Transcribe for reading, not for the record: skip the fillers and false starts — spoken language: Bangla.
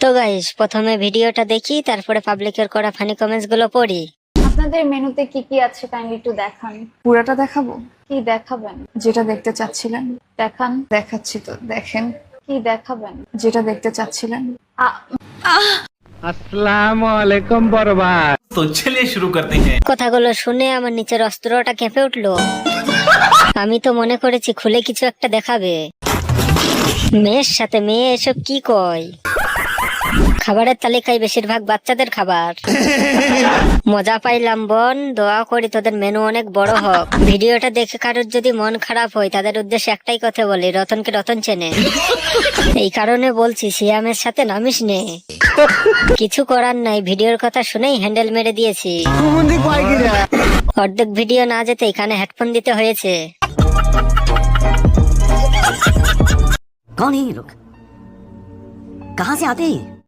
তো গাইস, প্রথমে ভিডিওটা দেখি, তারপরে পাবলিকের করা ফানি কমেন্টস গুলো পড়ি। আপনাদের মেনুতে কি কি আছে কাইন্ডলি একটু দেখান। পুরাটা দেখাবো? কি দেখাবেন? যেটা দেখতে চাচ্ছিলেন দেখান। দেখাচ্ছি, তো দেখেন। কি দেখাবেন? যেটা দেখতে চাচ্ছিলেন। अस्सलाम वालेकुम बरबाद। तो चलिए शुरू करते हैं। কথাগুলো শুনে আমার নিচের অস্ত্রটা কেঁপে উঠলো। আমি তো মনে করেছি খুলে কিছু একটা দেখাবে। মেয়ের সাথে মেয়ে এসব কি কয়? খাবারের তালিকায় বেশিরভাগ বাচ্চাদের খাবার। মজা পাইলাম বোন, দোয়া করি তোদের মেনু অনেক বড় হোক। ভিডিওটা দেখে কারোর যদি মন খারাপ হয়, তাদের উদ্দেশ্যে একটাই কথা বলি, রতনকে রতন চেনে। এই কারণে বলছি সিয়ামের সাথে নামিস নে। কিছু করার নাই, ভিডিওর কথা শুনেই হ্যান্ডেল মেরে দিয়েছি। অর্ধেক ভিডিও না যেতে এখানে হেডফোন দিতে হয়েছে। कौन है ये लोग? कहाँ से आते हैं?